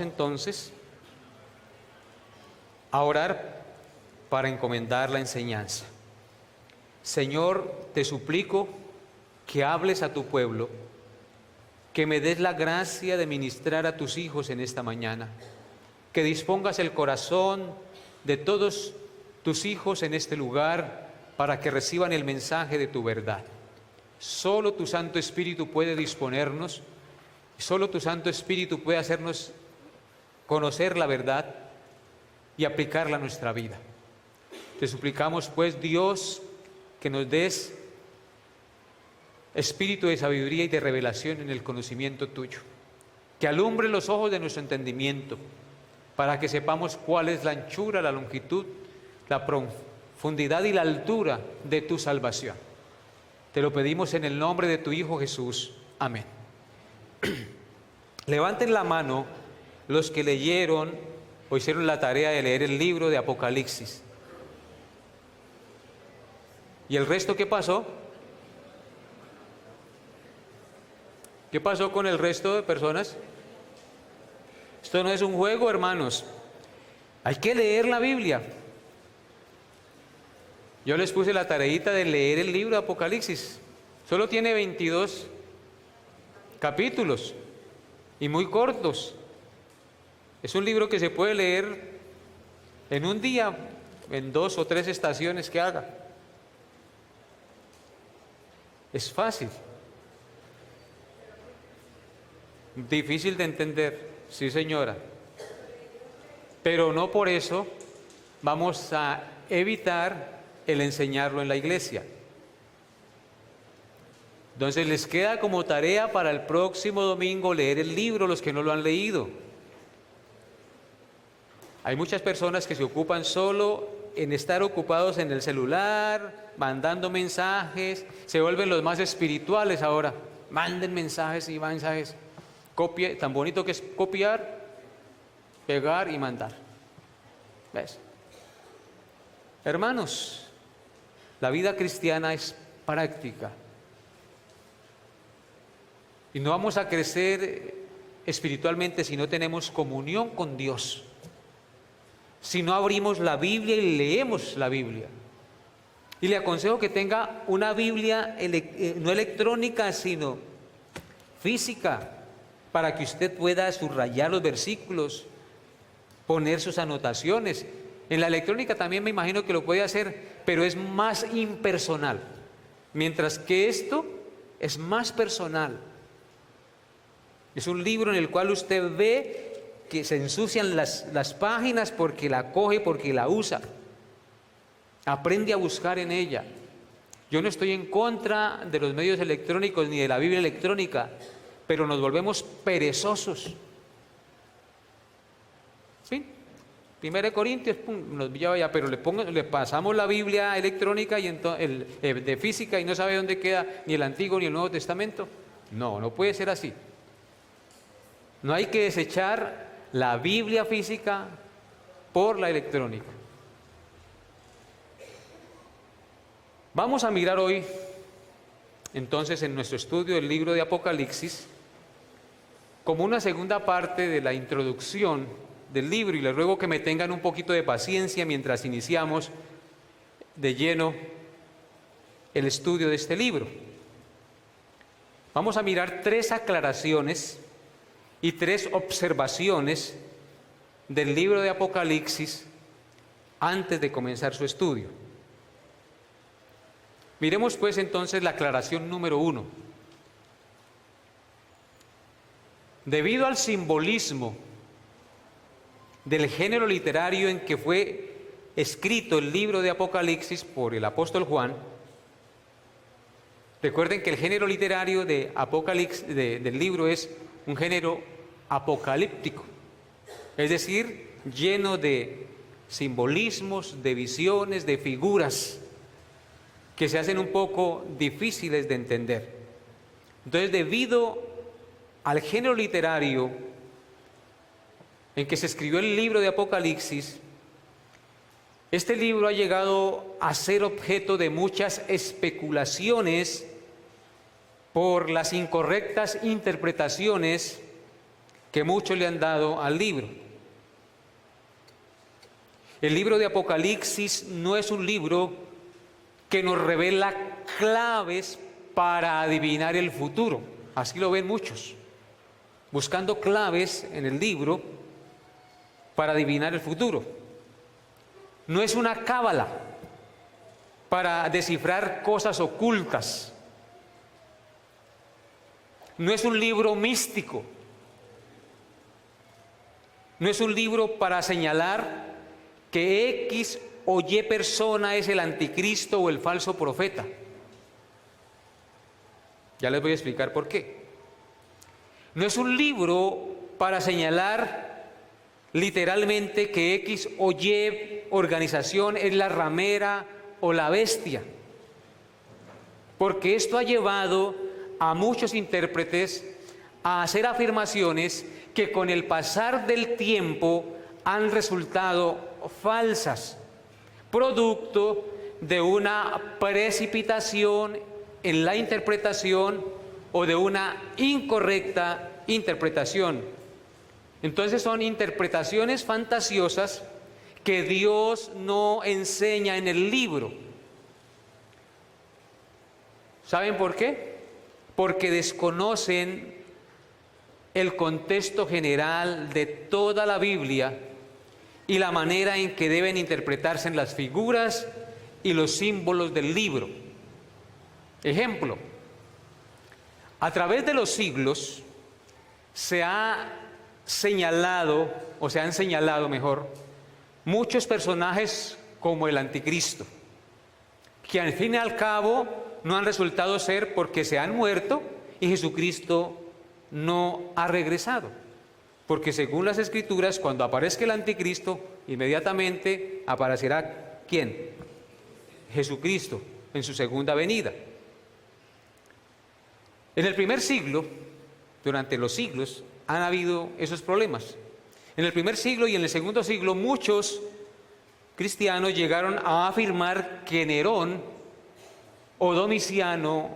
Entonces, a orar para encomendar la enseñanza. Señor, te suplico que hables a tu pueblo, que me des la gracia de ministrar a tus hijos en esta mañana, que dispongas el corazón de todos tus hijos en este lugar para que reciban el mensaje de tu verdad. Solo tu Santo Espíritu puede disponernos, solo tu Santo Espíritu puede hacernos conocer la verdad y aplicarla a nuestra vida. Te suplicamos, pues, Dios, que nos des espíritu de sabiduría y de revelación en el conocimiento tuyo, que alumbre los ojos de nuestro entendimiento, para que sepamos cuál es la anchura, la longitud, la profundidad y la altura de tu salvación. Te lo pedimos en el nombre de tu Hijo Jesús. Amén. Levanten la mano los que leyeron o hicieron la tarea de leer el libro de Apocalipsis. ¿Y el resto qué pasó? ¿Qué pasó con el resto de personas? Esto no es un juego, hermanos. Hay que leer la Biblia. Yo les puse la tareita de leer el libro de Apocalipsis. Solo tiene 22 capítulos y muy cortos. Es un libro que se puede leer en un día, en 2 o 3 estaciones que haga. Es fácil. Difícil de entender, sí señora. Pero no por eso vamos a evitar el enseñarlo en la iglesia. Entonces les queda como tarea para el próximo domingo leer el libro, los que no lo han leído. Hay muchas personas que se ocupan solo en estar ocupados en el celular, mandando mensajes, se vuelven los más espirituales ahora. Manden mensajes y mensajes. Copia, tan bonito que es copiar, pegar y mandar. ¿Ves? Hermanos, la vida cristiana es práctica. Y no vamos a crecer espiritualmente si no tenemos comunión con Dios. Si no abrimos la Biblia y leemos la Biblia. Y le aconsejo que tenga una Biblia no electrónica, sino física, para que usted pueda subrayar los versículos, poner sus anotaciones. En la electrónica también me imagino que lo puede hacer, pero es más impersonal. Mientras que esto es más personal. Es un libro en el cual usted ve que se ensucian las páginas porque la coge, porque la usa. Aprende a buscar en ella. Yo no estoy en contra de los medios electrónicos ni de la Biblia electrónica, pero nos volvemos perezosos. ¿Sí? 1 Corintios, pum, nos lleva ya, pero le pasamos la Biblia electrónica y de física y no sabe dónde queda ni el Antiguo ni el Nuevo Testamento. No, no puede ser así. No hay que desechar la Biblia física por la electrónica. Vamos a mirar hoy, entonces, en nuestro estudio del libro de Apocalipsis, como una segunda parte de la introducción del libro, y les ruego que me tengan un poquito de paciencia mientras iniciamos de lleno el estudio de este libro. Vamos a mirar 3 aclaraciones y 3 observaciones del libro de Apocalipsis antes de comenzar su estudio. Miremos pues entonces la aclaración número 1. Debido al simbolismo del género literario en que fue escrito el libro de Apocalipsis por el apóstol Juan, recuerden que el género literario de Apocalipsis, del libro es un género apocalíptico, es decir, lleno de simbolismos, de visiones, de figuras que se hacen un poco difíciles de entender. Entonces, debido al género literario en que se escribió el libro de Apocalipsis, este libro ha llegado a ser objeto de muchas especulaciones por las incorrectas interpretaciones que muchos le han dado al libro. El libro de Apocalipsis no es un libro que nos revela claves para adivinar el futuro. Así lo ven muchos, buscando claves en el libro para adivinar el futuro. No es una cábala para descifrar cosas ocultas. No es un libro místico. No es un libro para señalar que X o Y persona es el anticristo o el falso profeta. Ya les voy a explicar por qué. No es un libro para señalar literalmente que X o Y organización es la ramera o la bestia, porque esto ha llevado a muchos intérpretes a hacer afirmaciones que con el pasar del tiempo han resultado falsas, producto de una precipitación en la interpretación o de una incorrecta interpretación. Entonces son interpretaciones fantasiosas que Dios no enseña en el libro. ¿Saben por qué? Porque desconocen el contexto general de toda la Biblia y la manera en que deben interpretarse las figuras y los símbolos del libro. Ejemplo, a través de los siglos se ha señalado, o se han señalado mejor, muchos personajes como el anticristo, que al fin y al cabo no han resultado ser porque se han muerto y Jesucristo no ha regresado. Porque según las Escrituras, cuando aparezca el anticristo, inmediatamente aparecerá ¿quién? Jesucristo en su segunda venida. En el primer siglo, durante los siglos, han habido esos problemas. En el primer siglo y en el segundo siglo, muchos cristianos llegaron a afirmar que Nerón o Domiciano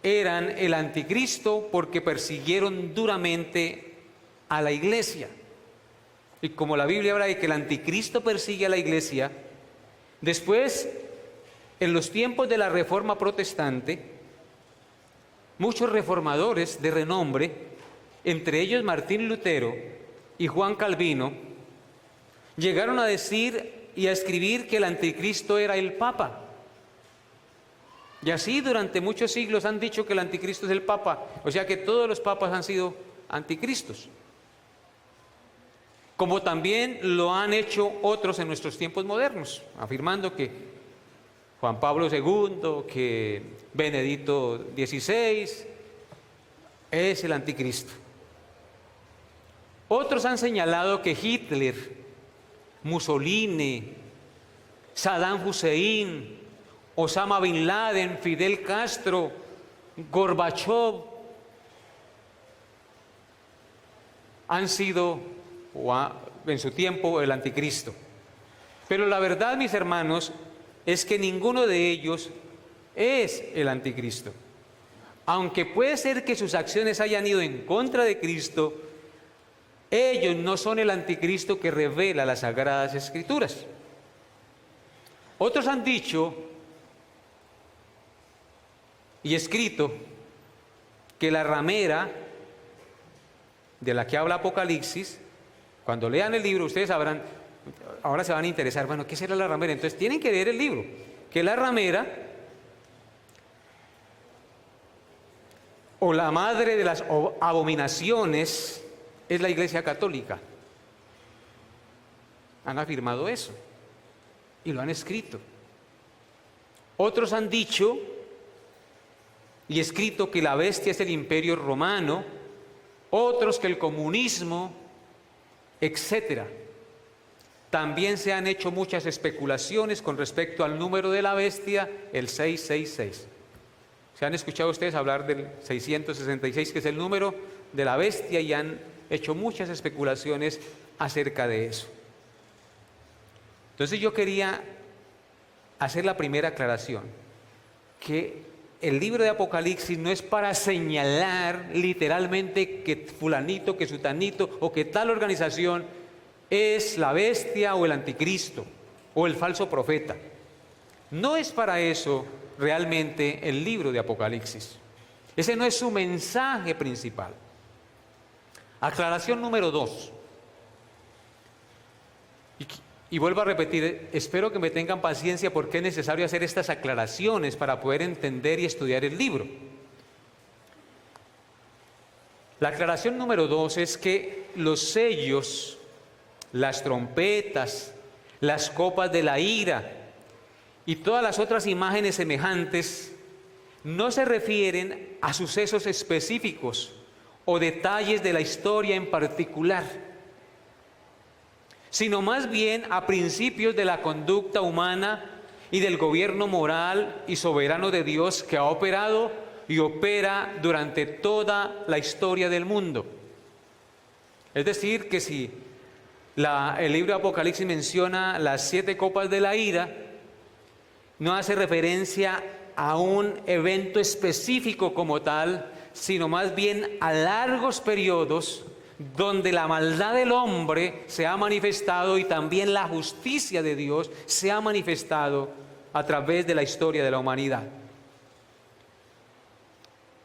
eran el anticristo porque persiguieron duramente a la iglesia. Y como la Biblia habla de que el anticristo persigue a la iglesia, después, en los tiempos de la Reforma Protestante, muchos reformadores de renombre, entre ellos Martín Lutero y Juan Calvino, llegaron a decir y a escribir que el anticristo era el Papa. Y así durante muchos siglos han dicho que el anticristo es el Papa, o sea que todos los papas han sido anticristos. Como también lo han hecho otros en nuestros tiempos modernos, afirmando que Juan Pablo II, que Benedicto XVI es el anticristo. Otros han señalado que Hitler, Mussolini, Saddam Hussein, Osama Bin Laden, Fidel Castro, Gorbachev han sido en su tiempo el anticristo. Pero la verdad, mis hermanos, es que ninguno de ellos es el anticristo. Aunque puede ser que sus acciones hayan ido en contra de Cristo, ellos no son el anticristo que revela las Sagradas Escrituras. Otros han dicho y escrito que la ramera de la que habla Apocalipsis, cuando lean el libro, ustedes sabrán, ahora se van a interesar, bueno, ¿qué será la ramera? Entonces tienen que leer el libro, que la ramera, o la madre de las abominaciones, es la Iglesia Católica. Han afirmado eso y lo han escrito. Otros han dicho y escrito que la bestia es el Imperio Romano, otros que el comunismo, etcétera. También se han hecho muchas especulaciones con respecto al número de la bestia, el 666. ¿Se han escuchado ustedes hablar del 666, que es el número de la bestia? Y han hecho muchas especulaciones acerca de eso. Entonces yo quería hacer la primera aclaración, que el libro de Apocalipsis no es para señalar literalmente que fulanito, que sutanito o que tal organización es la bestia o el anticristo o el falso profeta. No es para eso realmente el libro de Apocalipsis. Ese no es su mensaje principal. Aclaración número 2. Y vuelvo a repetir, espero que me tengan paciencia porque es necesario hacer estas aclaraciones para poder entender y estudiar el libro. La aclaración número 2 es que los sellos, las trompetas, las copas de la ira y todas las otras imágenes semejantes no se refieren a sucesos específicos o detalles de la historia en particular, sino más bien a principios de la conducta humana y del gobierno moral y soberano de Dios que ha operado y opera durante toda la historia del mundo. Es decir, que si el libro de Apocalipsis menciona las 7 copas de la ira, no hace referencia a un evento específico como tal, sino más bien a largos periodos donde la maldad del hombre se ha manifestado y también la justicia de Dios se ha manifestado a través de la historia de la humanidad.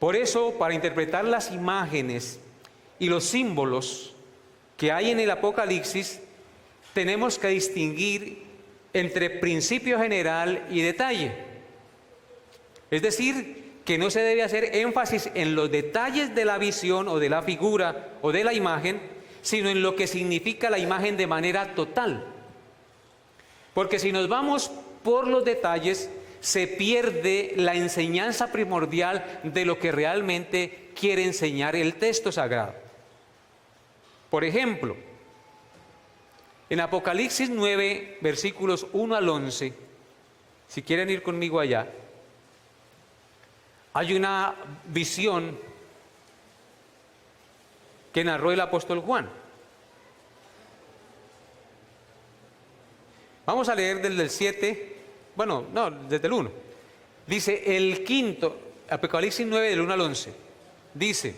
Por eso, para interpretar las imágenes y los símbolos que hay en el Apocalipsis, tenemos que distinguir entre principio general y detalle. Es decir, que no se debe hacer énfasis en los detalles de la visión o de la figura o de la imagen, sino en lo que significa la imagen de manera total. Porque si nos vamos por los detalles, se pierde la enseñanza primordial de lo que realmente quiere enseñar el texto sagrado. Por ejemplo, en Apocalipsis 9, versículos 1 al 11, si quieren ir conmigo allá, hay una visión que narró el apóstol Juan. Vamos a leer desde el 7, desde el 1. Dice, el quinto, Apocalipsis 9, del 1 al 11, dice,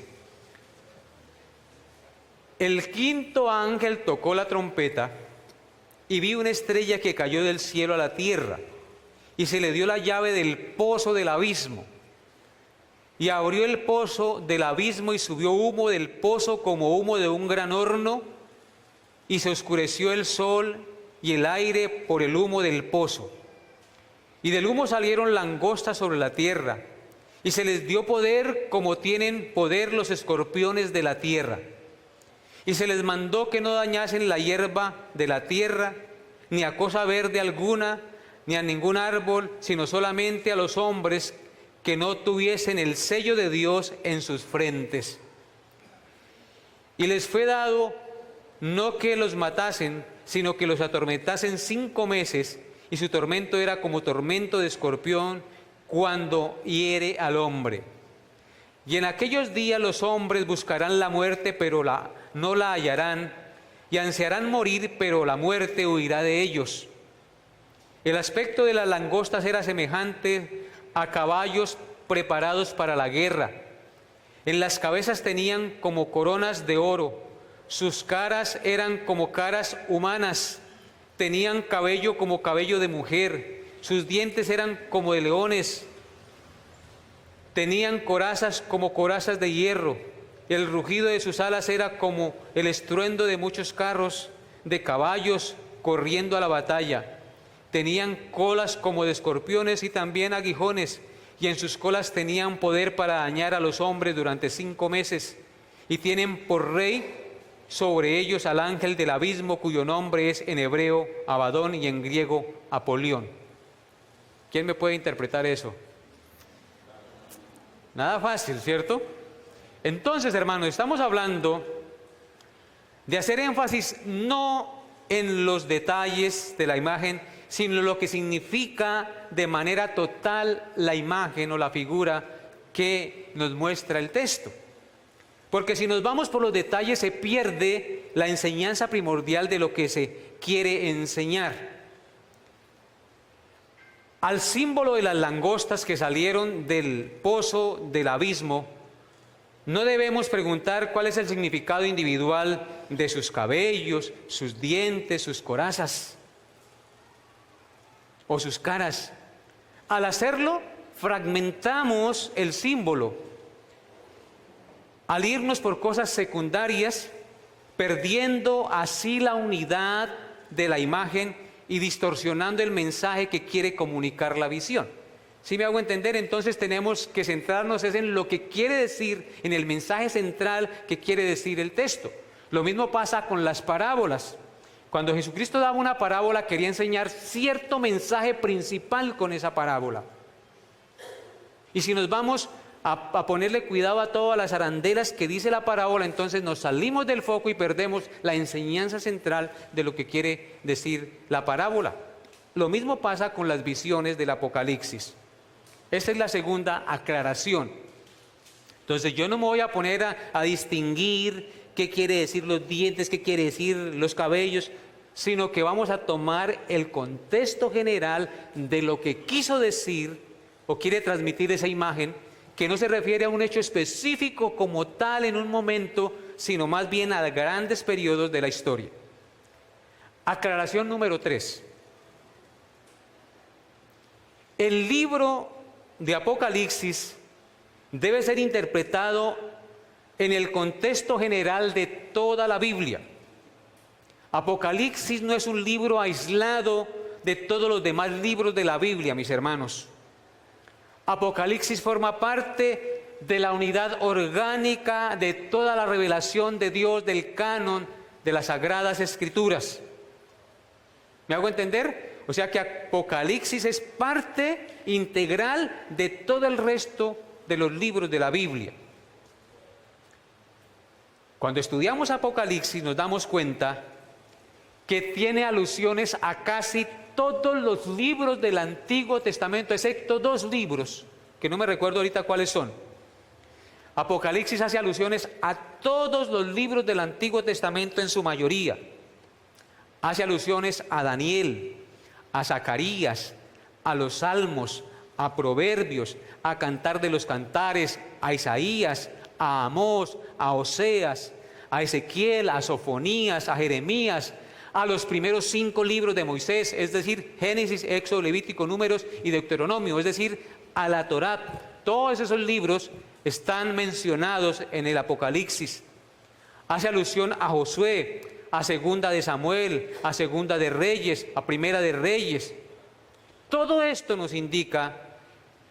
el quinto ángel tocó la trompeta y vi una estrella que cayó del cielo a la tierra y se le dio la llave del pozo del abismo. Y abrió el pozo del abismo y subió humo del pozo como humo de un gran horno, y se oscureció el sol y el aire por el humo del pozo. Y del humo salieron langostas sobre la tierra, y se les dio poder como tienen poder los escorpiones de la tierra. Y se les mandó que no dañasen la hierba de la tierra, ni a cosa verde alguna, ni a ningún árbol, sino solamente a los hombres que no tuviesen el sello de Dios en sus frentes. Y les fue dado no que los matasen, sino que los atormentasen 5 meses, y su tormento era como tormento de escorpión cuando hiere al hombre. Y en aquellos días los hombres buscarán la muerte, pero no la hallarán, y ansiarán morir, pero la muerte huirá de ellos. El aspecto de las langostas era semejante a caballos preparados para la guerra. En las cabezas tenían como coronas de oro, sus caras eran como caras humanas, tenían cabello como cabello de mujer, sus dientes eran como de leones, tenían corazas como corazas de hierro, y el rugido de sus alas era como el estruendo de muchos carros de caballos corriendo a la batalla. Tenían colas como de escorpiones y también aguijones, y en sus colas tenían poder para dañar a los hombres durante 5 meses, y tienen por rey sobre ellos al ángel del abismo, cuyo nombre es en hebreo Abadón y en griego Apolión. ¿Quién me puede interpretar eso? Nada fácil, ¿cierto? Entonces, hermanos, estamos hablando de hacer énfasis no en los detalles de la imagen, sino lo que significa de manera total la imagen o la figura que nos muestra el texto. Porque si nos vamos por los detalles se pierde la enseñanza primordial de lo que se quiere enseñar. Al símbolo de las langostas que salieron del pozo del abismo, no debemos preguntar cuál es el significado individual de sus cabellos, sus dientes, sus corazas o sus caras. Al hacerlo, fragmentamos el símbolo. Al irnos por cosas secundarias, perdiendo así la unidad de la imagen y distorsionando el mensaje que quiere comunicar la visión. ¿Sí me hago entender? Entonces tenemos que centrarnos en lo que quiere decir, en el mensaje central que quiere decir el texto. Lo mismo pasa con las parábolas. Cuando Jesucristo daba una parábola, quería enseñar cierto mensaje principal con esa parábola. Y si nos vamos a ponerle cuidado a todas las arandelas que dice la parábola, entonces nos salimos del foco y perdemos la enseñanza central de lo que quiere decir la parábola. Lo mismo pasa con las visiones del Apocalipsis. Esta es la segunda aclaración. Entonces yo no me voy a poner a distinguir qué quiere decir los dientes, qué quiere decir los cabellos, sino que vamos a tomar el contexto general de lo que quiso decir o quiere transmitir esa imagen, que no se refiere a un hecho específico como tal en un momento, sino más bien a grandes periodos de la historia. Aclaración número 3. El libro de Apocalipsis debe ser interpretado en el contexto general de toda la Biblia. Apocalipsis no es un libro aislado de todos los demás libros de la Biblia, mis hermanos. Apocalipsis forma parte de la unidad orgánica de toda la revelación de Dios, del canon de las Sagradas Escrituras. ¿Me hago entender? O sea que Apocalipsis es parte integral de todo el resto de los libros de la Biblia. Cuando estudiamos Apocalipsis nos damos cuenta que tiene alusiones a casi todos los libros del Antiguo Testamento, excepto 2 libros, que no me recuerdo ahorita cuáles son. Apocalipsis hace alusiones a todos los libros del Antiguo Testamento en su mayoría. Hace alusiones a Daniel, a Zacarías, a los Salmos, a Proverbios, a Cantar de los Cantares, a Isaías, a Amós, a Oseas, a Ezequiel, a Sofonías, a Jeremías, a los primeros 5 libros de Moisés, es decir, Génesis, Éxodo, Levítico, Números y Deuteronomio, es decir, a la Torá. Todos esos libros están mencionados en el Apocalipsis. Hace alusión a Josué, a Segunda de Samuel, a Segunda de Reyes, a Primera de Reyes. Todo esto nos indica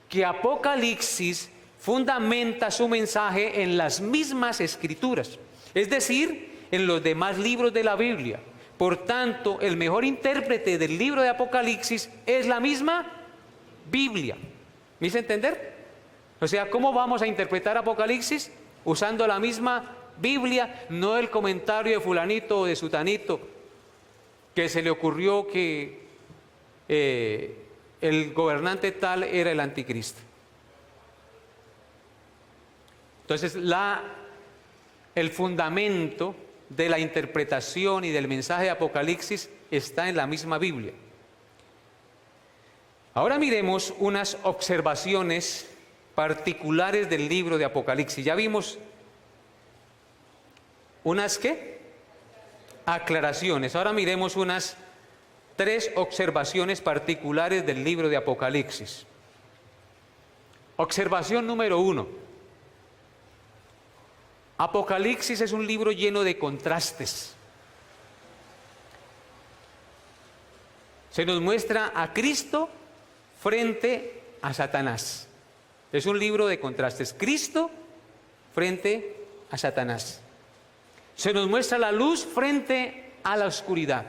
que Apocalipsis fundamenta su mensaje en las mismas Escrituras, es decir, en los demás libros de la Biblia. Por tanto, el mejor intérprete del libro de Apocalipsis es la misma Biblia. ¿Me hice entender? O sea, ¿cómo vamos a interpretar Apocalipsis? Usando la misma Biblia, no el comentario de fulanito o de sutanito, que se le ocurrió que el gobernante tal era el anticristo. Entonces, el fundamento de la interpretación y del mensaje de Apocalipsis está en la misma Biblia. Ahora miremos unas observaciones particulares del libro de Apocalipsis. Ya vimos unas ¿qué? Aclaraciones. Ahora miremos unas 3 observaciones particulares del libro de Apocalipsis. Observación número 1. Apocalipsis es un libro lleno de contrastes. Se nos muestra a Cristo frente a Satanás. Es un libro de contrastes. Cristo frente a Satanás. Se nos muestra la luz frente a la oscuridad.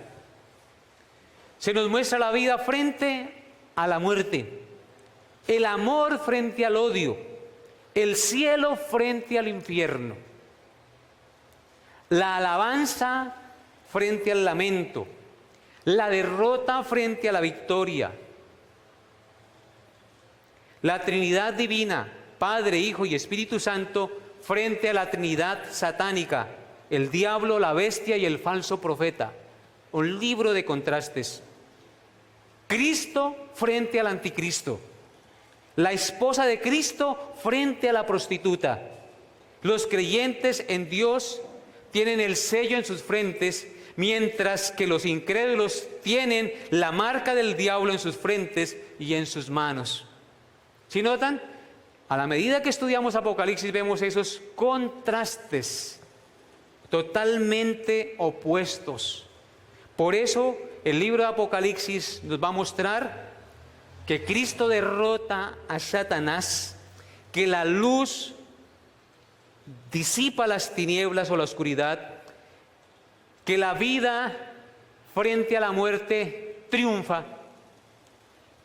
Se nos muestra la vida frente a la muerte. El amor frente al odio. El cielo frente al infierno. La alabanza frente al lamento, la derrota frente a la victoria, la Trinidad divina, Padre, Hijo y Espíritu Santo, frente a la Trinidad satánica, el diablo, la bestia y el falso profeta. Un libro de contrastes. Cristo frente al anticristo. La esposa de Cristo frente a la prostituta. Los creyentes en Dios tienen el sello en sus frentes, mientras que los incrédulos tienen la marca del diablo en sus frentes y en sus manos. ¿Sí notan? A la medida que estudiamos Apocalipsis vemos esos contrastes totalmente opuestos. Por eso el libro de Apocalipsis nos va a mostrar que Cristo derrota a Satanás, que la luz disipa las tinieblas o la oscuridad, que la vida frente a la muerte triunfa,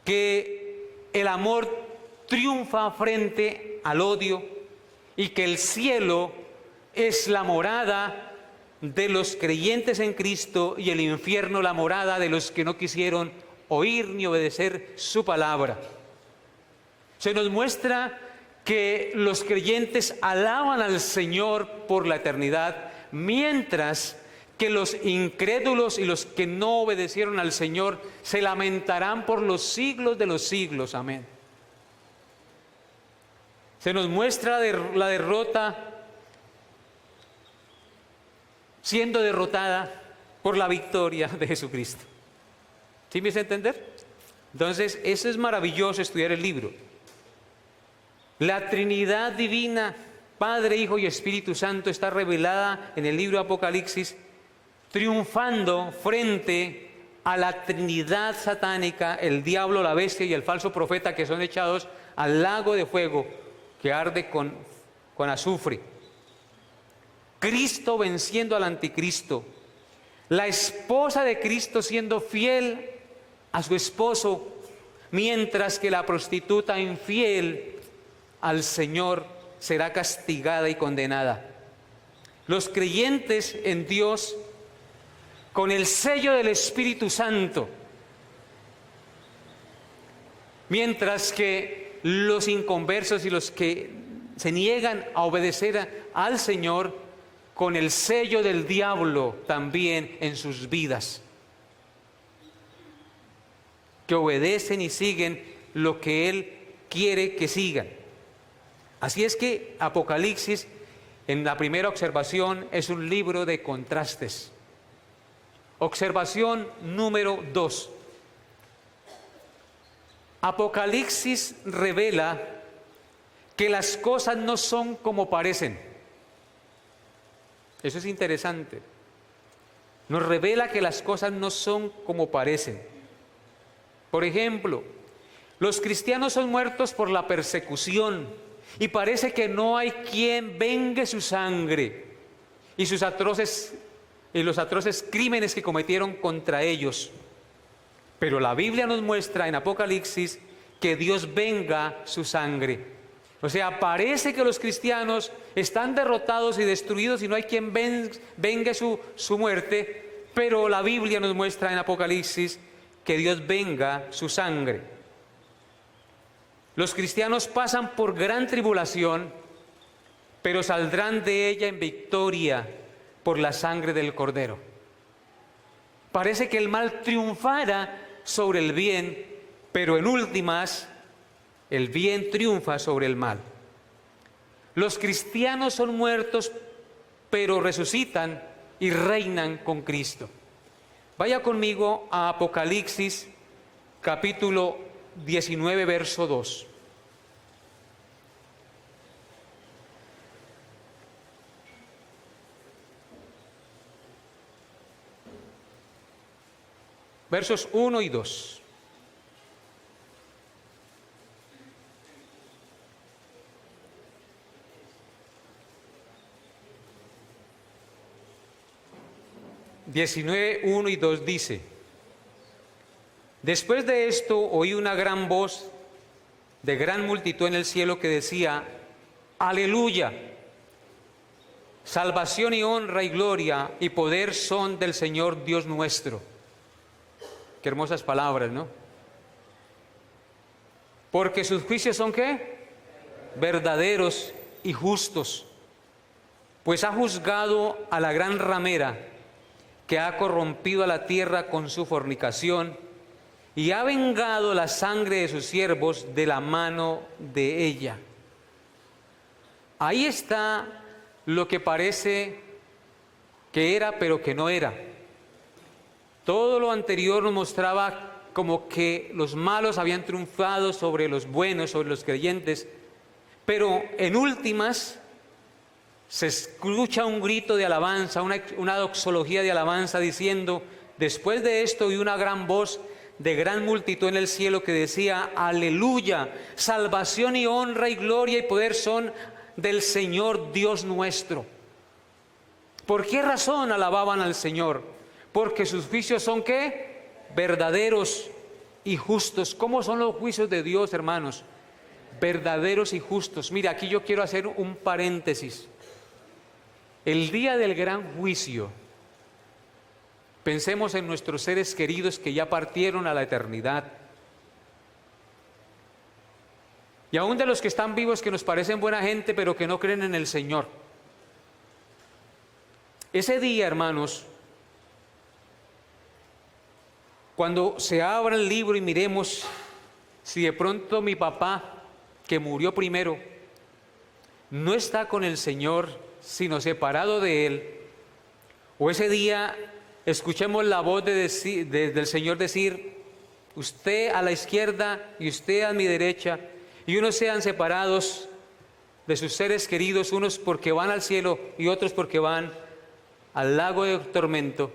que el amor triunfa frente al odio y que el cielo es la morada de los creyentes en Cristo y el infierno la morada de los que no quisieron oír ni obedecer su palabra. Se nos muestra que los creyentes alaban al Señor por la eternidad, mientras que los incrédulos y los que no obedecieron al Señor se lamentarán por los siglos de los siglos. Amén. Se nos muestra la derrota siendo derrotada por la victoria de Jesucristo. ¿Sí me hice entender? Entonces, eso es maravilloso estudiar el libro. La Trinidad divina, Padre, Hijo y Espíritu Santo, está revelada en el libro de Apocalipsis, triunfando frente a la Trinidad satánica, el diablo, la bestia y el falso profeta, que son echados al lago de fuego que arde con azufre. Cristo venciendo al anticristo, la esposa de Cristo siendo fiel a su esposo, mientras que la prostituta infiel al Señor será castigada y condenada. Los creyentes en Dios, con el sello del Espíritu Santo, mientras que los inconversos y los que se niegan a obedecer al Señor, con el sello del diablo también en sus vidas, que obedecen y siguen lo que Él quiere que sigan. Así es que Apocalipsis, en la primera observación, es un libro de contrastes. Observación número 2. Apocalipsis revela que las cosas no son como parecen. Eso es interesante. Nos revela que las cosas no son como parecen. Por ejemplo, los cristianos son muertos por la persecución y parece que no hay quien vengue su sangre y los atroces crímenes que cometieron contra ellos. Pero la Biblia nos muestra en Apocalipsis que Dios venga su sangre. O sea, parece que los cristianos están derrotados y destruidos y no hay quien vengue su muerte, pero la Biblia nos muestra en Apocalipsis que Dios venga su sangre. Los cristianos pasan por gran tribulación, pero saldrán de ella en victoria por la sangre del Cordero. Parece que el mal triunfara sobre el bien, pero en últimas el bien triunfa sobre el mal. Los cristianos son muertos, pero resucitan y reinan con Cristo. Vaya conmigo a Apocalipsis, capítulo 19, verso 2. Versos 1 y 2. (19, 1 y 2) dice: Después de esto oí una gran voz de gran multitud en el cielo que decía: Aleluya, salvación y honra y gloria y poder son del Señor Dios nuestro. Qué hermosas palabras, ¿no? Porque sus juicios son ¿qué? Verdaderos y justos, pues ha juzgado a la gran ramera que ha corrompido a la tierra con su fornicación y ha vengado la sangre de sus siervos de la mano de ella. Ahí está lo que parece que era, pero que no era. Todo lo anterior nos mostraba como que los malos habían triunfado sobre los buenos, sobre los creyentes, pero en últimas se escucha un grito de alabanza, una doxología de alabanza diciendo: después de esto oí una gran voz de gran multitud en el cielo que decía: aleluya, salvación y honra y gloria y poder son del Señor Dios nuestro. ¿Por qué razón alababan al Señor? Porque sus juicios son ¿qué? Verdaderos y justos. ¿Cómo son los juicios de Dios, hermanos? Verdaderos y justos. Mira, aquí yo quiero hacer un paréntesis. El día del gran juicio, pensemos en nuestros seres queridos que ya partieron a la eternidad. Y aún de los que están vivos, que nos parecen buena gente, pero que no creen en el Señor. Ese día, hermanos, cuando se abra el libro y miremos si de pronto mi papá, que murió primero, no está con el Señor, sino separado de Él, o ese día escuchemos la voz del Señor decir: usted a la izquierda y usted a mi derecha, y unos sean separados de sus seres queridos, unos porque van al cielo y otros porque van al lago de tormento.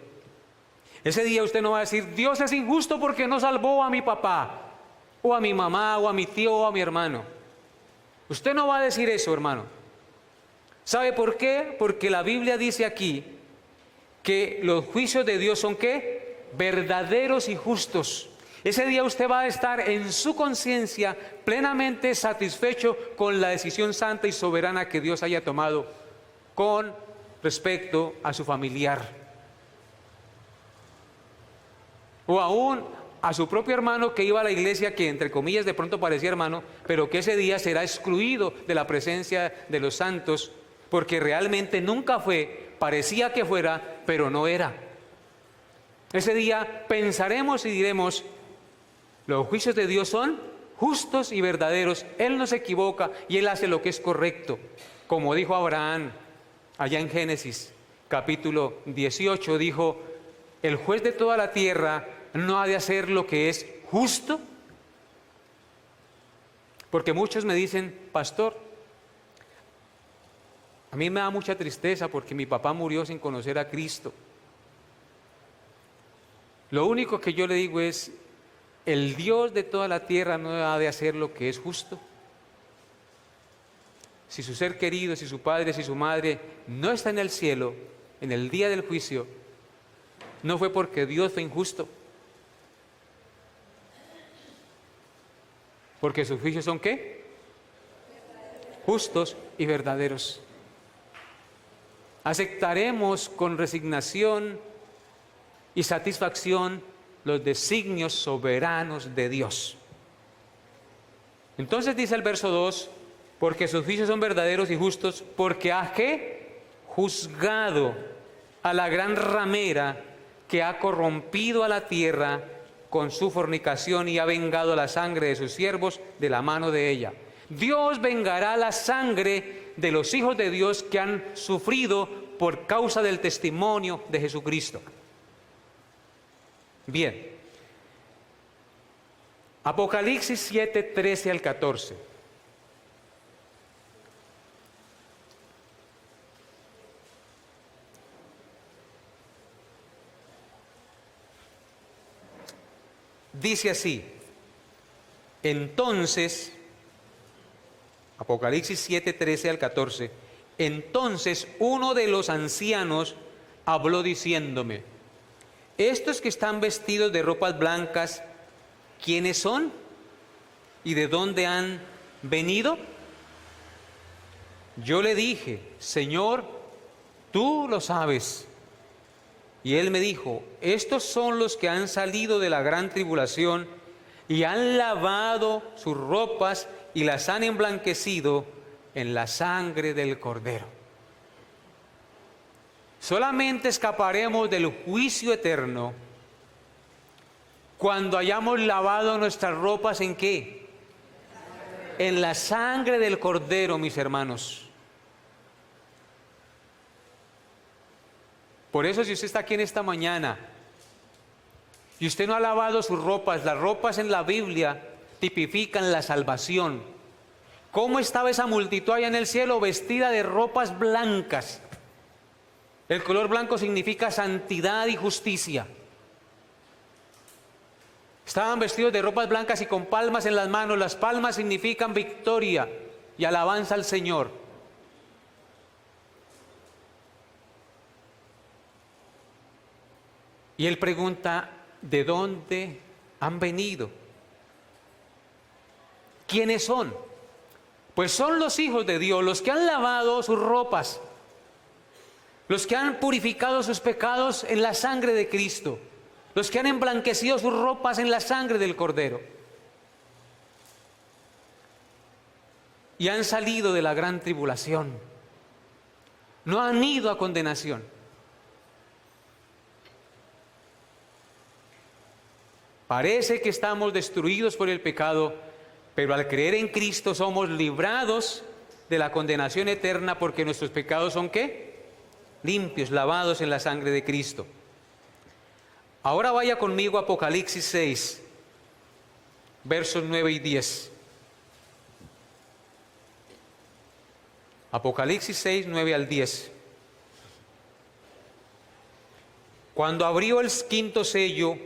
Ese día usted no va a decir: Dios es injusto porque no salvó a mi papá, o a mi mamá, o a mi tío, o a mi hermano. Usted no va a decir eso, hermano. ¿Sabe por qué? Porque la Biblia dice aquí que los juicios de Dios son ¿qué? Verdaderos y justos. Ese día usted va a estar en su conciencia plenamente satisfecho con la decisión santa y soberana que Dios haya tomado con respecto a su familiar. O aún a su propio hermano que iba a la iglesia, que entre comillas de pronto parecía hermano, pero que ese día será excluido de la presencia de los santos, porque realmente nunca fue, parecía que fuera, pero no era. Ese día pensaremos y diremos: los juicios de Dios son justos y verdaderos, Él no se equivoca y Él hace lo que es correcto. Como dijo Abraham allá en Génesis capítulo 18, dijo: el juez de toda la tierra no ha de hacer lo que es justo. Porque muchos me dicen: pastor, a mí me da mucha tristeza porque mi papá murió sin conocer a Cristo. Lo único que yo le digo es: el Dios de toda la tierra no ha de hacer lo que es justo. Si su ser querido, si su padre, si su madre no está en el cielo, en el día del juicio, no fue porque Dios fue injusto. Porque sus juicios son ¿qué? Justos y verdaderos. Aceptaremos con resignación y satisfacción los designios soberanos de Dios. Entonces dice el verso 2: porque sus juicios son verdaderos y justos, porque ha ¿qué? Juzgado a la gran ramera que ha corrompido a la tierra con su fornicación y ha vengado la sangre de sus siervos de la mano de ella. Dios vengará la sangre de los hijos de Dios que han sufrido por causa del testimonio de Jesucristo. Bien, Apocalipsis 7, 13 al 14. Dice así: entonces, Apocalipsis 7, 13 al 14, entonces uno de los ancianos habló diciéndome: estos que están vestidos de ropas blancas, ¿quiénes son? ¿Y de dónde han venido? Yo le dije: Señor, tú lo sabes. Y él me dijo: estos son los que han salido de la gran tribulación y han lavado sus ropas y las han emblanquecido en la sangre del Cordero. Solamente escaparemos del juicio eterno Cuando hayamos lavado nuestras ropas, ¿en qué? En la sangre del Cordero, mis hermanos. Por eso, si usted está aquí en esta mañana y usted no ha lavado sus ropas, las ropas en la Biblia tipifican la salvación. ¿Cómo estaba esa multitud allá en el cielo? Vestida de ropas blancas. El color blanco significa santidad y justicia. Estaban vestidos de ropas blancas y con palmas en las manos. Las palmas significan victoria y alabanza al Señor. Y él pregunta, ¿de dónde han venido? ¿Quiénes son? Pues son los hijos de Dios, los que han lavado sus ropas, los que han purificado sus pecados en la sangre de Cristo, los que han emblanquecido sus ropas en la sangre del Cordero. Y han salido de la gran tribulación. No han ido a condenación. Parece que estamos destruidos por el pecado, pero al creer en Cristo somos librados de la condenación eterna, porque nuestros pecados son ¿qué? Limpios, lavados en la sangre de Cristo. Ahora vaya conmigo a Apocalipsis 6, versos 9 y 10. Apocalipsis 6, 9 al 10. Cuando abrió el quinto sello,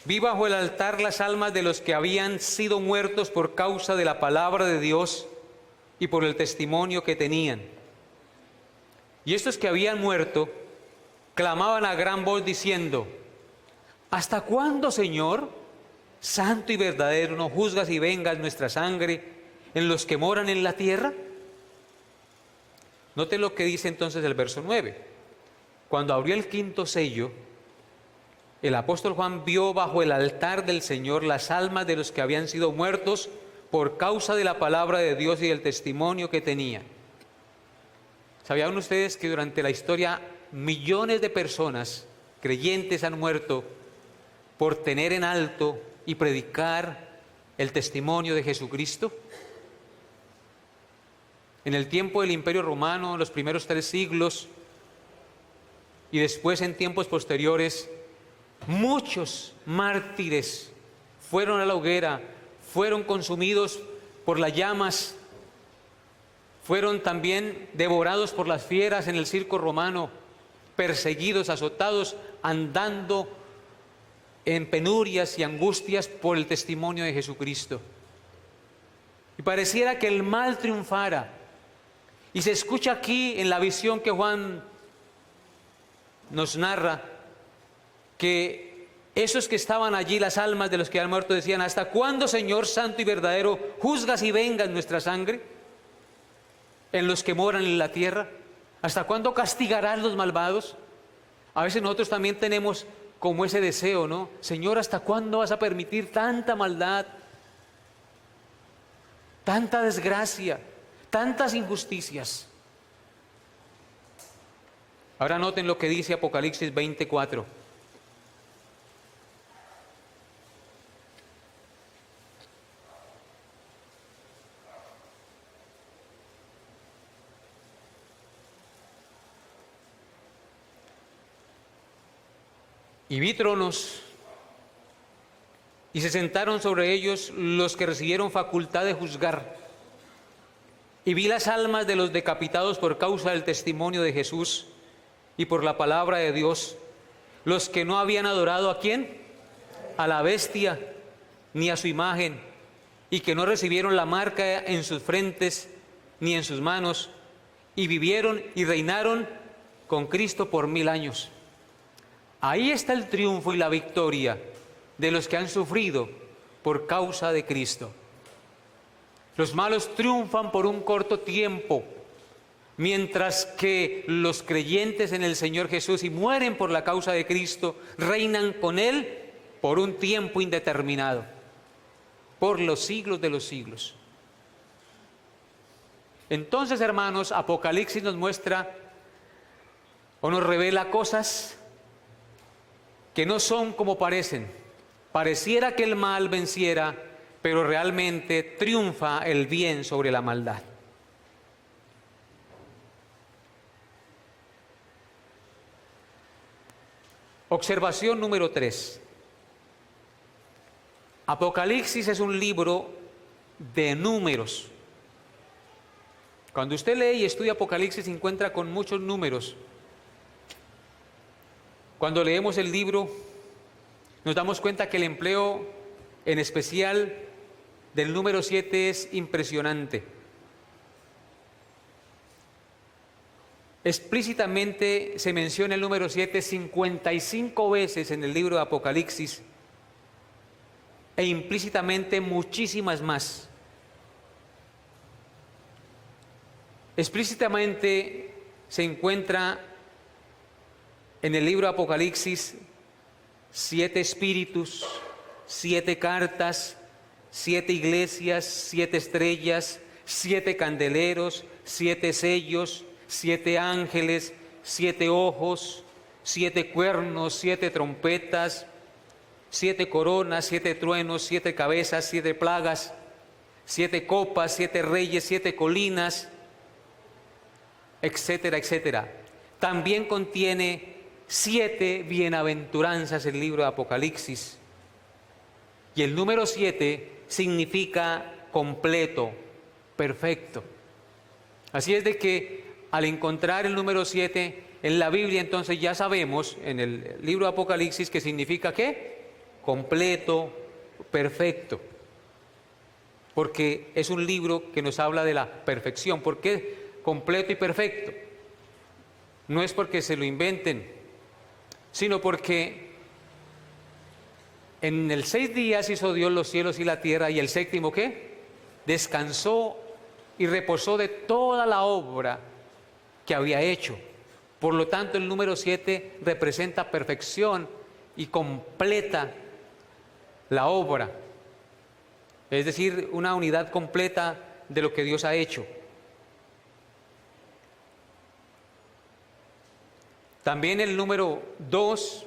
vi bajo el altar las almas de los que habían sido muertos por causa de la palabra de Dios y por el testimonio que tenían. Y estos que habían muerto clamaban a gran voz diciendo: ¿hasta cuándo, Señor, santo y verdadero, no juzgas y vengas nuestra sangre en los que moran en la tierra? Noten lo que dice entonces el verso 9. Cuando abrió el quinto sello, el apóstol Juan vio bajo el altar del Señor las almas de los que habían sido muertos por causa de la palabra de Dios y del testimonio que tenían. ¿Sabían ustedes que durante la historia millones de personas creyentes han muerto por tener en alto y predicar el testimonio de Jesucristo? En el tiempo del Imperio Romano, en los primeros 3 siglos, y después en tiempos posteriores, muchos mártires fueron a la hoguera, fueron consumidos por las llamas, fueron también devorados por las fieras en el circo romano, perseguidos, azotados, andando en penurias y angustias por el testimonio de Jesucristo. Y pareciera que el mal triunfara. Y se escucha aquí en la visión que Juan nos narra, que esos que estaban allí, las almas de los que han muerto, decían: ¿hasta cuándo, Señor santo y verdadero, juzgas y vengas nuestra sangre en los que moran en la tierra? ¿Hasta cuándo castigarás los malvados? A veces nosotros también tenemos como ese deseo, ¿no? Señor, ¿hasta cuándo vas a permitir tanta maldad, tanta desgracia, tantas injusticias? Ahora noten lo que dice Apocalipsis 24. Y vi tronos, y se sentaron sobre ellos los que recibieron facultad de juzgar. Y vi las almas de los decapitados por causa del testimonio de Jesús y por la palabra de Dios, los que no habían adorado ¿a quién? A la bestia, ni a su imagen, y que no recibieron la marca en sus frentes ni en sus manos, y vivieron y reinaron con Cristo por 1000 años. Ahí está el triunfo y la victoria de los que han sufrido por causa de Cristo. Los malos triunfan por un corto tiempo, mientras que los creyentes en el Señor Jesús y mueren por la causa de Cristo, reinan con Él por un tiempo indeterminado, por los siglos de los siglos. Entonces, hermanos, Apocalipsis nos muestra o nos revela cosas que no son como parecen. Pareciera que el mal venciera, pero realmente triunfa el bien sobre la maldad. Observación número 3. Apocalipsis es un libro de números. Cuando usted lee y estudia Apocalipsis se encuentra con muchos números. Cuando leemos el libro nos damos cuenta que el empleo en especial del número 7 es impresionante. Explícitamente se menciona el número 7 55 veces en el libro de Apocalipsis e implícitamente muchísimas más. Explícitamente se encuentra en el libro de Apocalipsis 7 espíritus, 7 cartas, 7 iglesias, 7 estrellas, 7 candeleros, 7 sellos, 7 ángeles, 7 ojos, 7 cuernos, 7 trompetas, 7 coronas, 7 truenos, 7 cabezas, 7 plagas, 7 copas, 7 reyes, 7 colinas, etcétera, etcétera. También contiene 7 bienaventuranzas el libro de Apocalipsis. Y el número 7 significa completo, perfecto. Así es de que al encontrar el número 7 en la Biblia, entonces ya sabemos en el libro de Apocalipsis que significa ¿qué? Completo, perfecto. Porque es un libro que nos habla de la perfección. ¿Por qué completo y perfecto? No es porque se lo inventen, sino porque en el 6 días hizo Dios los cielos y la tierra, y el séptimo ¿qué? Descansó y reposó de toda la obra que había hecho. Por lo tanto, el número 7 representa perfección y completa la obra, es decir, una unidad completa de lo que Dios ha hecho. También el número 2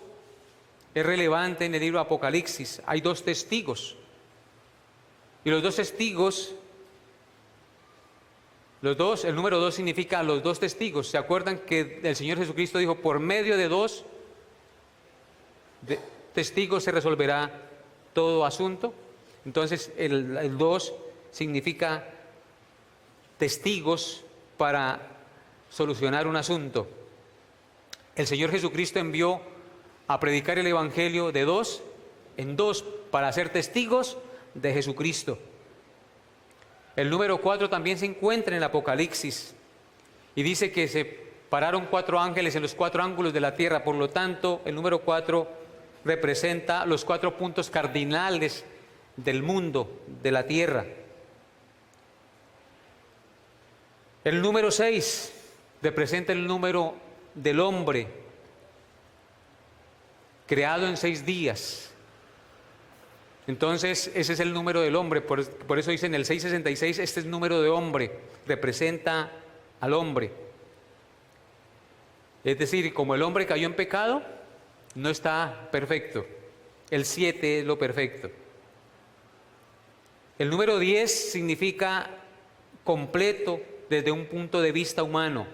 es relevante en el libro de Apocalipsis. Hay 2 testigos. Y los 2 testigos, el número 2 significa los 2 testigos. ¿Se acuerdan que el Señor Jesucristo dijo, por medio de 2 testigos se resolverá todo asunto? Entonces el 2 significa testigos para solucionar un asunto. El Señor Jesucristo envió a predicar el Evangelio de 2 en 2 para ser testigos de Jesucristo. El número 4 también se encuentra en el Apocalipsis y dice que se pararon 4 ángeles en los 4 ángulos de la tierra. Por lo tanto, el número 4 representa los 4 puntos cardinales del mundo, de la tierra. El número 6 representa el número del hombre, creado en 6 días. Entonces, ese es el número del hombre, por eso dicen el 666, este es el número de hombre, representa al hombre. Es decir, como el hombre cayó en pecado, no está perfecto. El 7 es lo perfecto. El número 10 significa completo desde un punto de vista humano.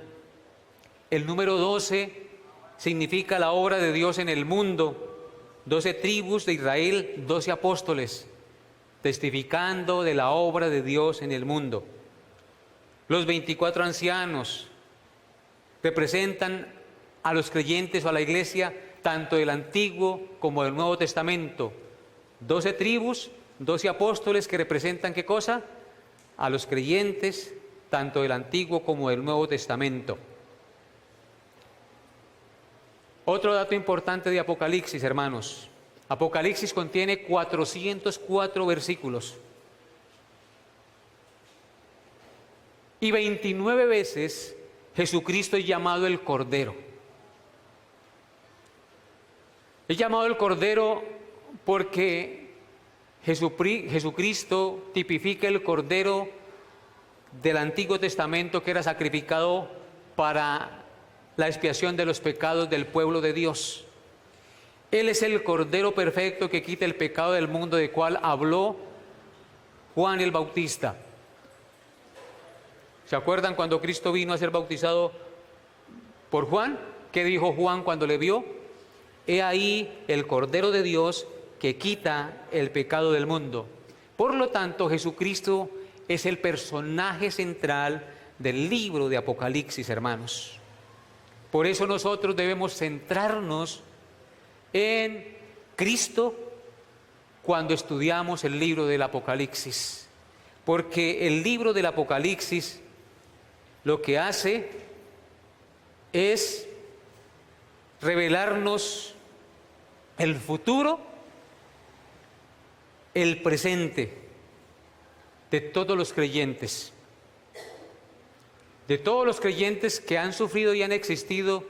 El número 12 significa la obra de Dios en el mundo. 12 tribus de Israel, 12 apóstoles, testificando de la obra de Dios en el mundo. Los 24 ancianos representan a los creyentes o a la iglesia, tanto del Antiguo como del Nuevo Testamento. 12 tribus, 12 apóstoles que representan ¿qué cosa? A los creyentes, tanto del Antiguo como del Nuevo Testamento. Otro dato importante de Apocalipsis, hermanos. Apocalipsis contiene 404 versículos. Y 29 veces Jesucristo es llamado el Cordero. Es llamado el Cordero porque Jesucristo tipifica el Cordero del Antiguo Testamento que era sacrificado para la expiación de los pecados del pueblo de Dios. Él es el Cordero perfecto que quita el pecado del mundo, de cual habló Juan el Bautista. ¿Se acuerdan cuando Cristo vino a ser bautizado por Juan? ¿Qué dijo Juan cuando le vio? He ahí el Cordero de Dios que quita el pecado del mundo. Por lo tanto, Jesucristo es el personaje central del libro de Apocalipsis, hermanos. Por eso nosotros debemos centrarnos en Cristo cuando estudiamos el libro del Apocalipsis. Porque el libro del Apocalipsis lo que hace es revelarnos el futuro, el presente de todos los creyentes. De todos los creyentes que han sufrido y han existido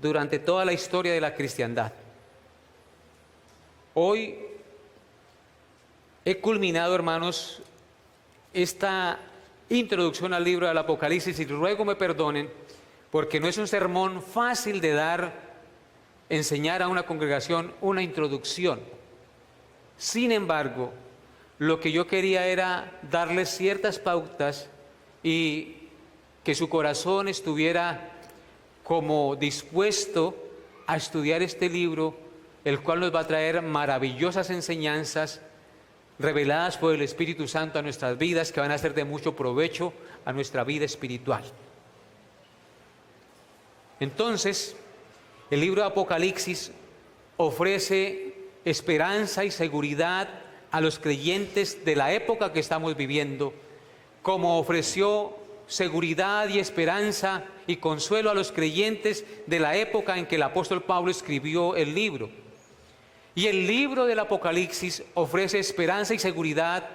durante toda la historia de la cristiandad. Hoy he culminado, hermanos, esta introducción al libro del Apocalipsis y ruego me perdonen porque no es un sermón fácil de dar, enseñar a una congregación una introducción. Sin embargo, lo que yo quería era darles ciertas pautas y que su corazón estuviera como dispuesto a estudiar este libro, el cual nos va a traer maravillosas enseñanzas reveladas por el Espíritu Santo a nuestras vidas, que van a ser de mucho provecho a nuestra vida espiritual. Entonces, el libro de Apocalipsis ofrece esperanza y seguridad a los creyentes de la época que estamos viviendo, como ofreció seguridad y esperanza y consuelo a los creyentes de la época en que el apóstol Pablo escribió el libro. Y el libro del Apocalipsis ofrece esperanza y seguridad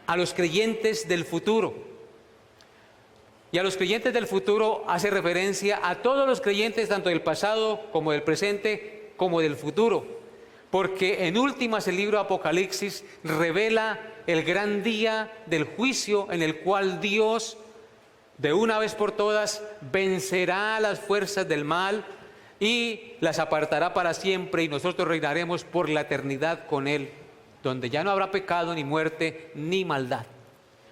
a los creyentes del futuro. Y a los creyentes del futuro hace referencia a todos los creyentes, tanto del pasado como del presente, como del futuro. Porque en últimas el libro de Apocalipsis revela el gran día del juicio en el cual Dios, de una vez por todas, vencerá a las fuerzas del mal y las apartará para siempre, y nosotros reinaremos por la eternidad con Él, donde ya no habrá pecado, ni muerte, ni maldad.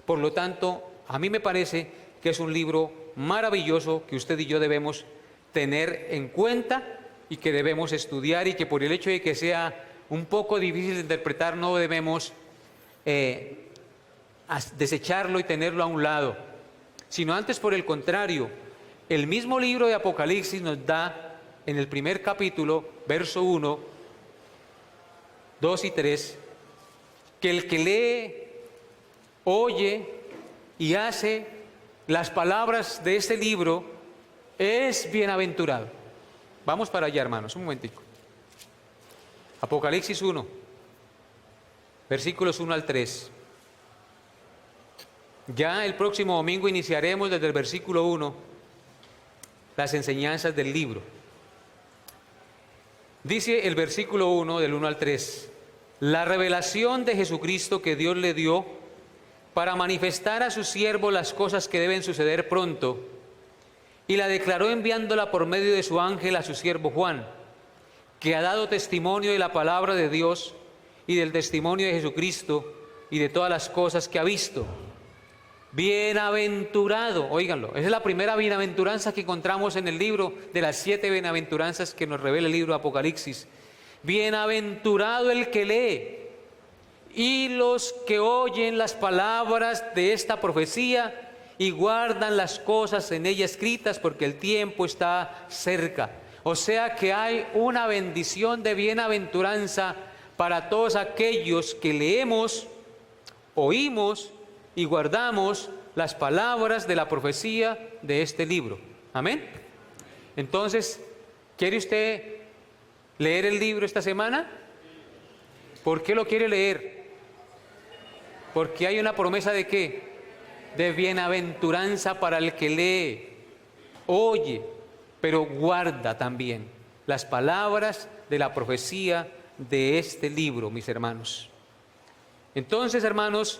Por lo tanto, a mí me parece que es un libro maravilloso que usted y yo debemos tener en cuenta y que debemos estudiar, y que por el hecho de que sea un poco difícil de interpretar no debemos desecharlo y tenerlo a un lado, sino antes, por el contrario, el mismo libro de Apocalipsis nos da en el primer capítulo, verso 1, 2 y 3, que el que lee, oye y hace las palabras de este libro es bienaventurado. Vamos para allá, hermanos, un momentico. Apocalipsis 1, versículos 1 al 3. Ya el próximo domingo iniciaremos desde el versículo 1 las enseñanzas del libro. Dice el versículo 1 del 1 al 3, la revelación de Jesucristo que Dios le dio para manifestar a su siervo las cosas que deben suceder pronto, y la declaró enviándola por medio de su ángel a su siervo Juan, que ha dado testimonio de la palabra de Dios y del testimonio de Jesucristo y de todas las cosas que ha visto. Bienaventurado, óiganlo, esa es la primera bienaventuranza que encontramos en el libro de las 7 bienaventuranzas que nos revela el libro de Apocalipsis. Bienaventurado el que lee y los que oyen las palabras de esta profecía y guardan las cosas en ella escritas, porque el tiempo está cerca. O sea que hay una bendición de bienaventuranza para todos aquellos que leemos, oímos y guardamos las palabras de la profecía de este libro. Amén. Entonces, ¿quiere usted leer el libro esta semana? ¿Por qué lo quiere leer? Porque hay una promesa de ¿qué? De bienaventuranza para el que lee, oye, pero guarda también las palabras de la profecía de este libro, mis hermanos. Entonces, hermanos,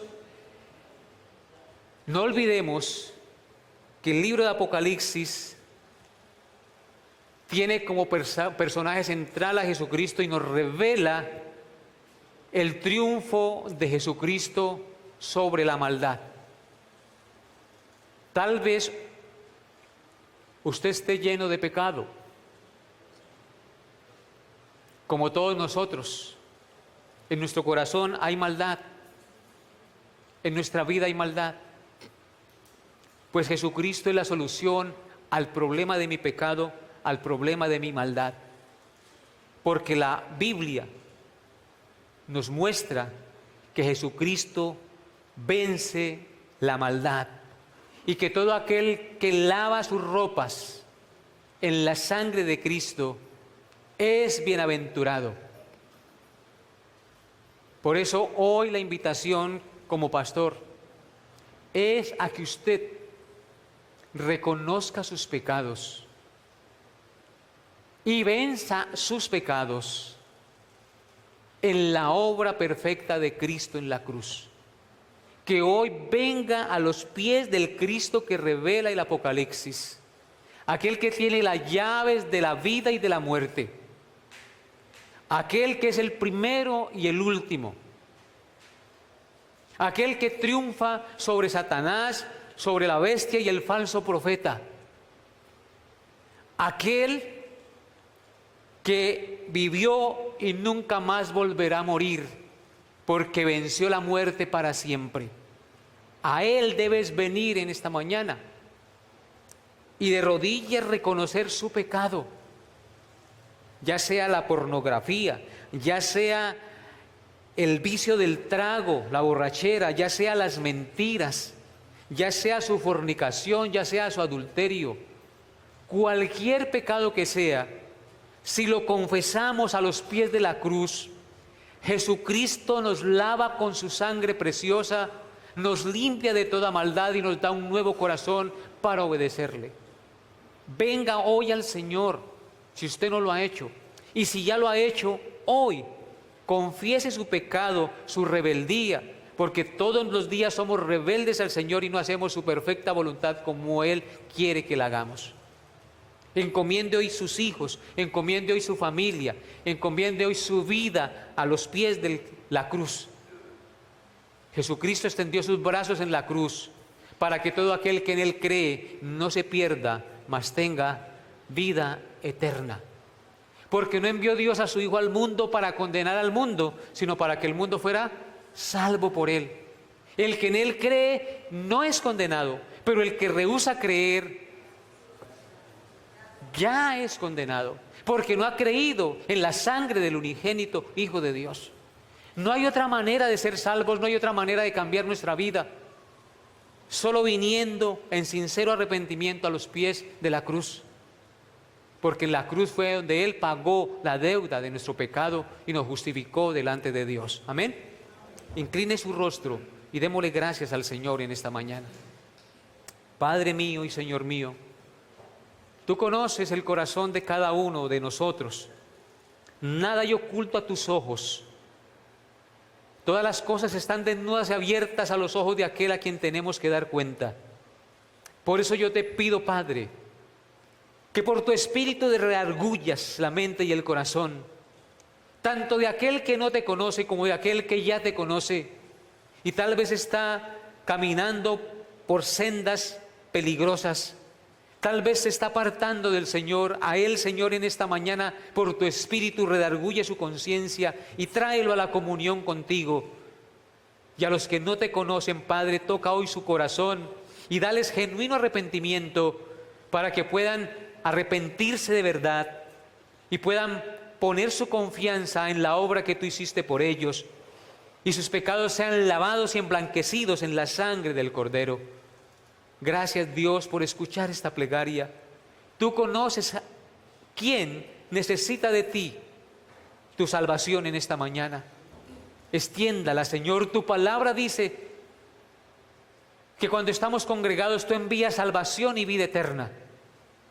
no olvidemos que el libro de Apocalipsis tiene como personaje central a Jesucristo y nos revela el triunfo de Jesucristo sobre la maldad. Tal vez usted esté lleno de pecado, como todos nosotros. En nuestro corazón hay maldad, en nuestra vida hay maldad. Pues Jesucristo es la solución al problema de mi pecado, al problema de mi maldad. Porque la Biblia nos muestra que Jesucristo vence la maldad y que todo aquel que lava sus ropas en la sangre de Cristo es bienaventurado. Por eso hoy la invitación como pastor es a que usted reconozca sus pecados y venza sus pecados en la obra perfecta de Cristo en la cruz. Que hoy venga a los pies del Cristo que revela el Apocalipsis, aquel que tiene las llaves de la vida y de la muerte, aquel que es el primero y el último, aquel que triunfa sobre Satanás, sobre la bestia y el falso profeta, aquel que vivió y nunca más volverá a morir, porque venció la muerte para siempre. A Él debes venir en esta mañana y de rodillas reconocer su pecado, ya sea la pornografía, ya sea el vicio del trago, la borrachera, ya sea las mentiras, ya sea su fornicación, ya sea su adulterio, cualquier pecado que sea, si lo confesamos a los pies de la cruz, Jesucristo nos lava con su sangre preciosa, nos limpia de toda maldad y nos da un nuevo corazón para obedecerle. Venga hoy al Señor, si usted no lo ha hecho, y si ya lo ha hecho, hoy confiese su pecado, su rebeldía, porque todos los días somos rebeldes al Señor y no hacemos su perfecta voluntad como Él quiere que la hagamos. Encomiende hoy sus hijos, encomiende hoy su familia, encomiende hoy su vida a los pies de la cruz. Jesucristo extendió sus brazos en la cruz para que todo aquel que en Él cree no se pierda, mas tenga vida eterna. Porque no envió Dios a su Hijo al mundo para condenar al mundo, sino para que el mundo fuera salvo por Él. El que en Él cree no es condenado, pero el que rehúsa creer ya es condenado, porque no ha creído en la sangre del unigénito Hijo de Dios. No hay otra manera de ser salvos, no hay otra manera de cambiar nuestra vida, solo viniendo en sincero arrepentimiento a los pies de la cruz, porque en la cruz fue donde Él pagó la deuda de nuestro pecado y nos justificó delante de Dios. Amén. Incline su rostro y démosle gracias al Señor en esta mañana. Padre mío y Señor mío, Tú conoces el corazón de cada uno de nosotros. Nada hay oculto a tus ojos. Todas las cosas están desnudas y abiertas a los ojos de aquel a quien tenemos que dar cuenta. Por eso yo te pido, Padre, que por tu espíritu redargullas la mente y el corazón, tanto de aquel que no te conoce como de aquel que ya te conoce y tal vez está caminando por sendas peligrosas. Tal vez se está apartando del Señor. A Él, Señor, en esta mañana, por tu Espíritu, redarguye su conciencia y tráelo a la comunión contigo. Y a los que no te conocen, Padre, toca hoy su corazón y dales genuino arrepentimiento para que puedan arrepentirse de verdad y puedan poner su confianza en la obra que tú hiciste por ellos y sus pecados sean lavados y emblanquecidos en la sangre del Cordero. Gracias, Dios, por escuchar esta plegaria. Tú conoces a quién necesita de ti tu salvación en esta mañana. Extiéndala, Señor. Tu palabra dice que cuando estamos congregados tú envías salvación y vida eterna.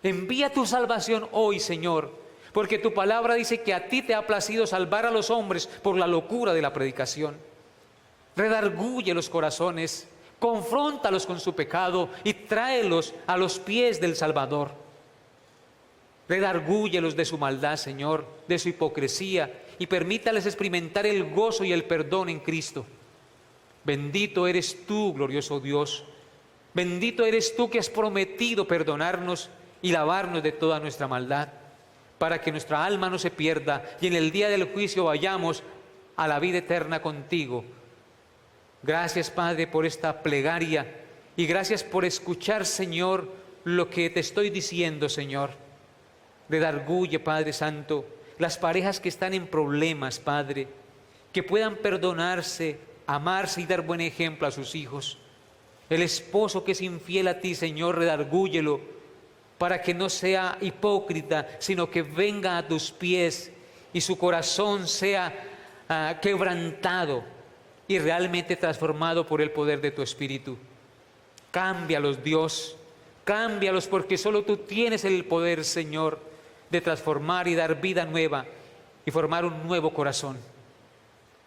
Envía tu salvación hoy, Señor, porque tu palabra dice que a ti te ha placido salvar a los hombres por la locura de la predicación. Redarguye los corazones, confróntalos con su pecado y tráelos a los pies del Salvador. Redargúyelos de su maldad, Señor, de su hipocresía, y permítales experimentar el gozo y el perdón en Cristo. Bendito eres tú, glorioso Dios. Bendito eres tú que has prometido perdonarnos y lavarnos de toda nuestra maldad, para que nuestra alma no se pierda y en el día del juicio vayamos a la vida eterna contigo. Gracias, Padre, por esta plegaria y gracias por escuchar, Señor, lo que te estoy diciendo, Señor. Redarguye, Padre Santo, las parejas que están en problemas, Padre, que puedan perdonarse, amarse y dar buen ejemplo a sus hijos. El esposo que es infiel a ti, Señor, redargúyelo, para que no sea hipócrita, sino que venga a tus pies y su corazón sea quebrantado y realmente transformado por el poder de tu Espíritu. Cámbialos, Dios, cámbialos, porque solo tú tienes el poder, Señor, de transformar y dar vida nueva y formar un nuevo corazón.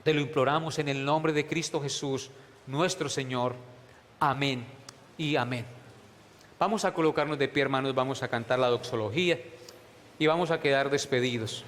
Te lo imploramos en el nombre de Cristo Jesús, nuestro Señor. Amén y amén. Vamos a colocarnos de pie, hermanos, vamos a cantar la doxología y vamos a quedar despedidos.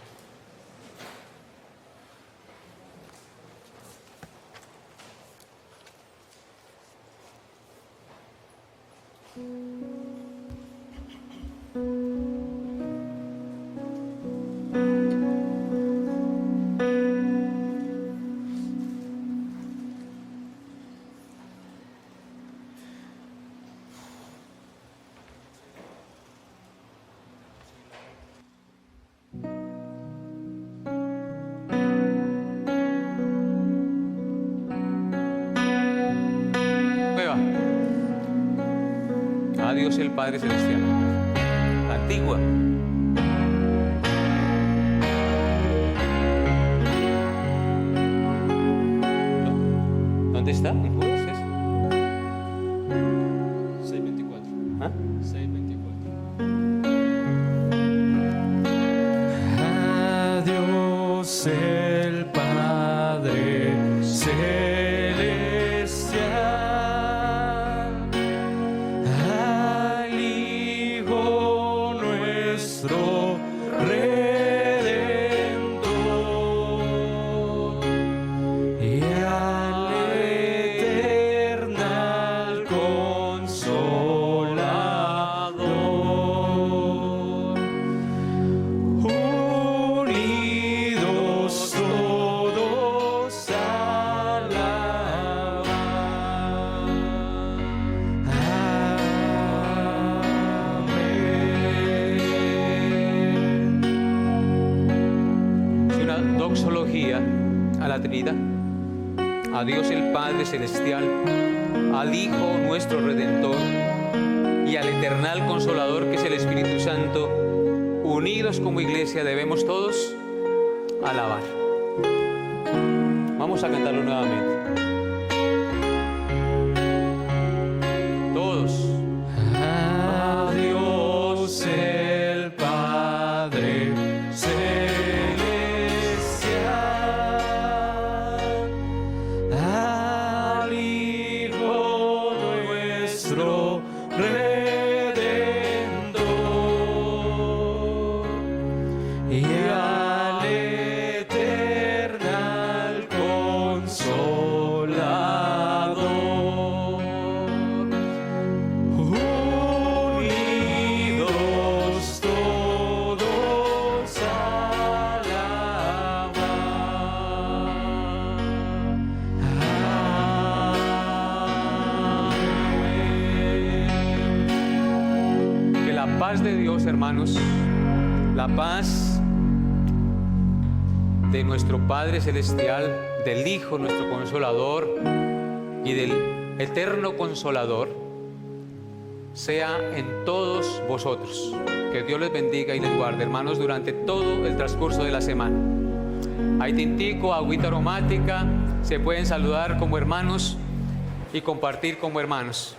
A Dios el Padre Celestial. La antigua. ¿Dónde está? ¿En Judas es? 6:24. ¿Ah? 6:24. A Dios el Padre celestial, al Hijo nuestro Redentor y al eternal Consolador, unidos todos a alabar. Amén. Es una doxología a la Trinidad. A Dios el Padre Celestial, al Hijo nuestro Redentor y al eternal Consolador que es el Espíritu Santo, unidos como iglesia debemos todos alabar. Vamos a cantarlo nuevamente. Todos. A Dios el Padre celestial, al Hijo nuestro Redentor y al eternal Consolador, unidos todos a alabar. Amén. Que la paz de Dios, hermanos, la paz de nuestro Padre Celestial, del Hijo, nuestro Consolador, y del Eterno Consolador, sea en todos vosotros. Que Dios les bendiga y les guarde, hermanos, durante todo el transcurso de la semana. Hay tintico, agüita aromática, se pueden saludar como hermanos y compartir como hermanos.